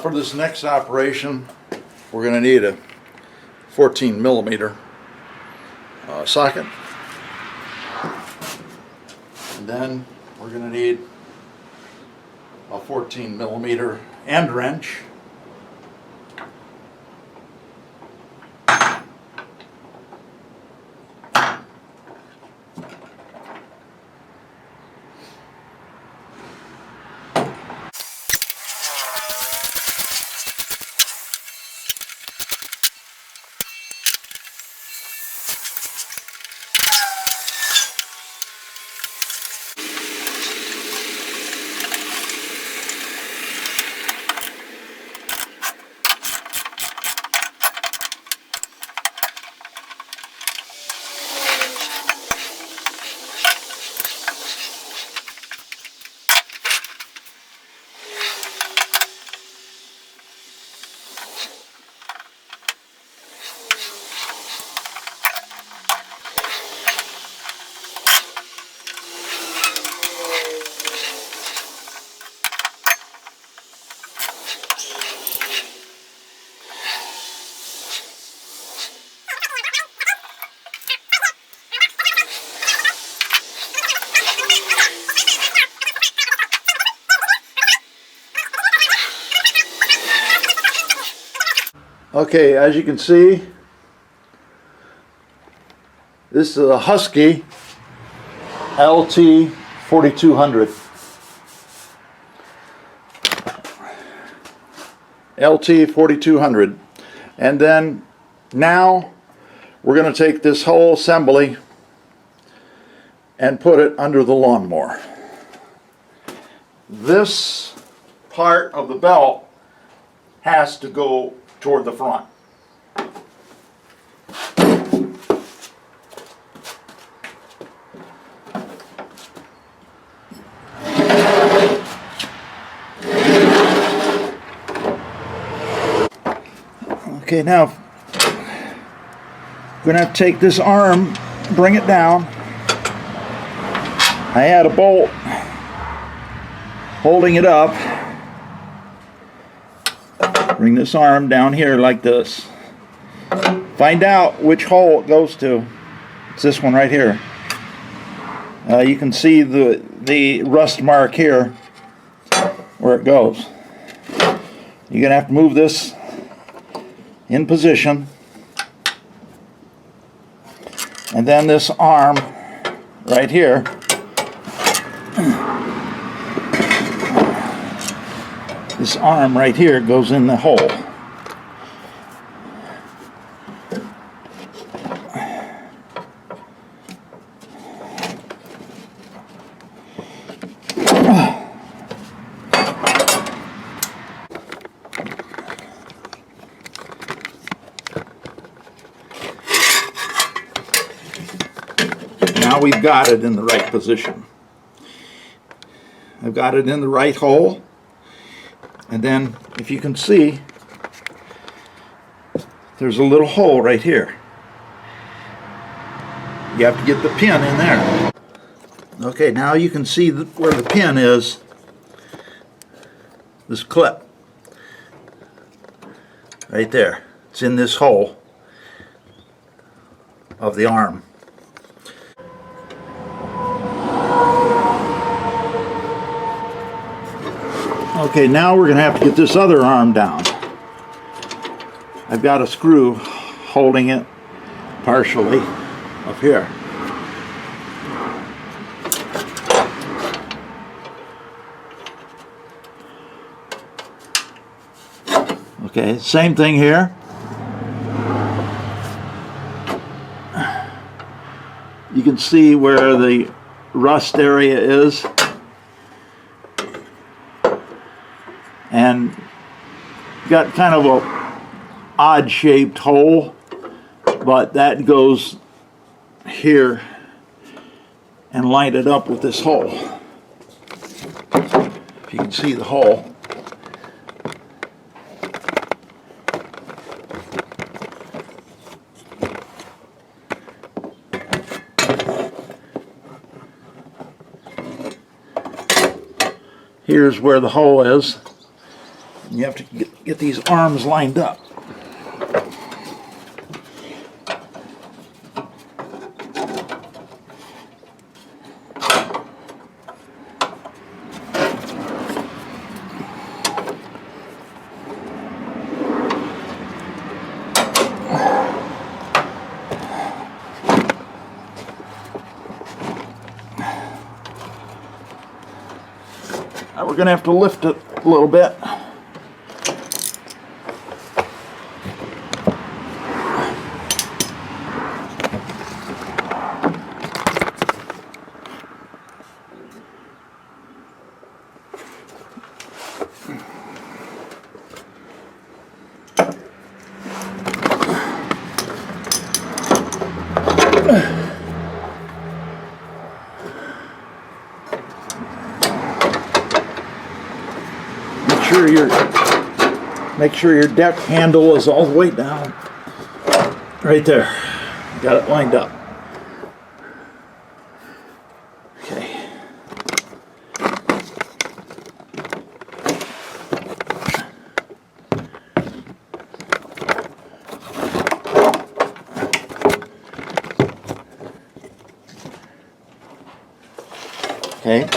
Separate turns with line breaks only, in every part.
For this next operation, we're going to need a 14 millimeter socket, and then we're going to need a 14 millimeter end wrench, Okay, as you can see, this is a Huskee LT 4200. LT 4200. And then now we're going to take this whole assembly and put it under the lawnmower. This part of the belt has to go toward the front. Okay, now I'm going to have to take this arm, bring it down. I had a bolt holding it up. Bring this arm down here like this. Find out which hole it goes to. It's this one right here. You can see the rust mark here where it goes. You're going to have to move this in position. And then this arm right here this arm right here goes in the hole. Now we've got it in the right position. I've got it in the right hole. And then, if you can see, there's a little hole right here. You have to get the pin in there. Okay, now you can see where the pin is. This clip. Right there. It's in this hole of the arm. Okay, now we're going to have to get this other arm down. I've got a screw holding it partially up here. Okay, same thing here. You can see where the rust area is. And got kind of a odd shaped hole, but that goes here and line it up with this hole. If you can see the hole. Here's where the hole is. You have to get these arms lined up. Now we're going to have to lift it a little bit. Make sure your deck handle is all the way down. Right there. Got it lined up. Okay. Okay.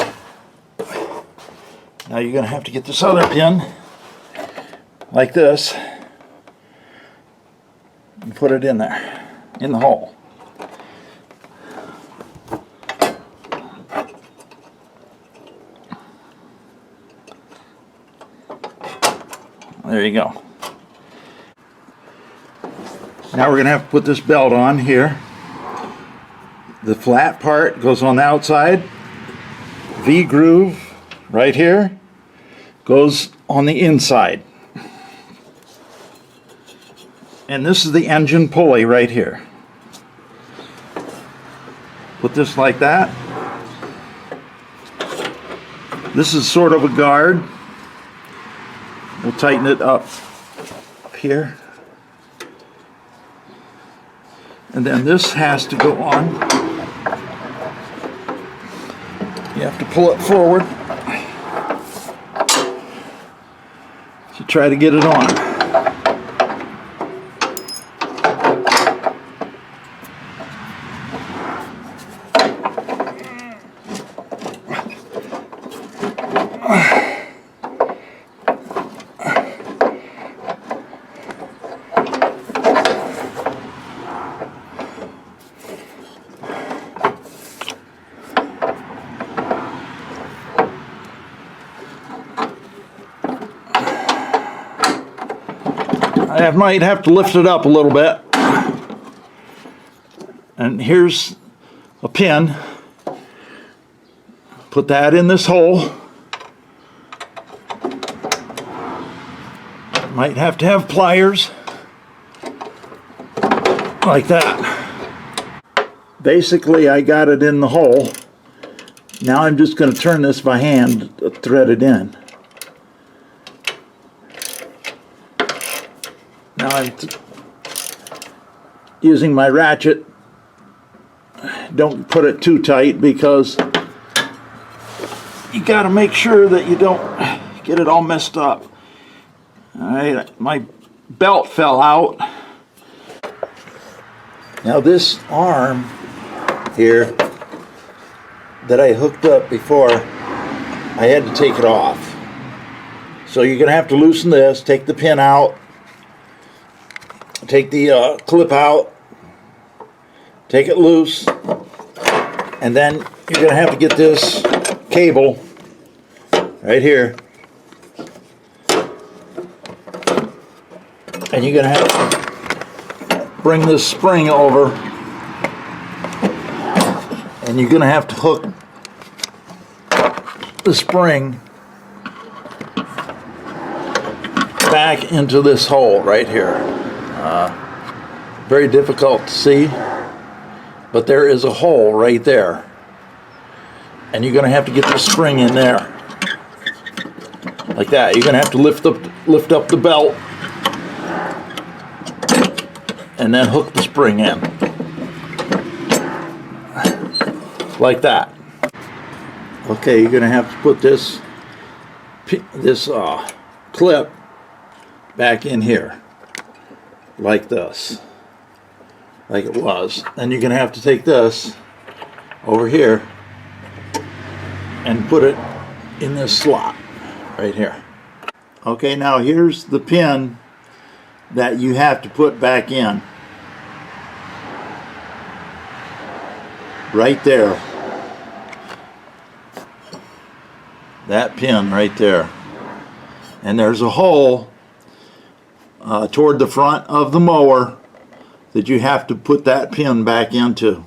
Now you're going to have to get this other pin like this and put it in there, in the hole. There you go. Now we're going to have to put this belt on here. The flat part goes on the outside. V-groove right here goes on the inside. And this is the engine pulley right here. Put this like that. This is sort of a guard. We'll tighten it up here. And then this has to go on. You have to pull it forward to try to get it on. I might have to lift it up a little bit. And here's a pin. Put that in this hole. Might have to have pliers. Like that. Basically, I got it in the hole. Now I'm just going to turn this by hand, thread it in. Now I'm using my ratchet. Don't put it too tight because you got to make sure that you don't get it all messed up. Alright, my belt fell out. Now this arm here that I hooked up before, I had to take it off. So you're going to have to loosen this, take the pin out, take the clip out, take it loose, and then you're going to have to get this cable right here, and you're going to have to bring this spring over, and you're going to have to hook the spring back into this hole right here. Very difficult to see, but there is a hole right there, and you're going to have to get the spring in there like that. You're going to have to lift up the belt and then hook the spring in like that. Okay, you're going to have to put this clip back in here like this, like it was. Then you're going to have to take this over here and put it in this slot right here. Okay, now here's the pin that you have to put back in. Right there. That pin right there. And there's a hole toward the front of the mower that you have to put that pin back into.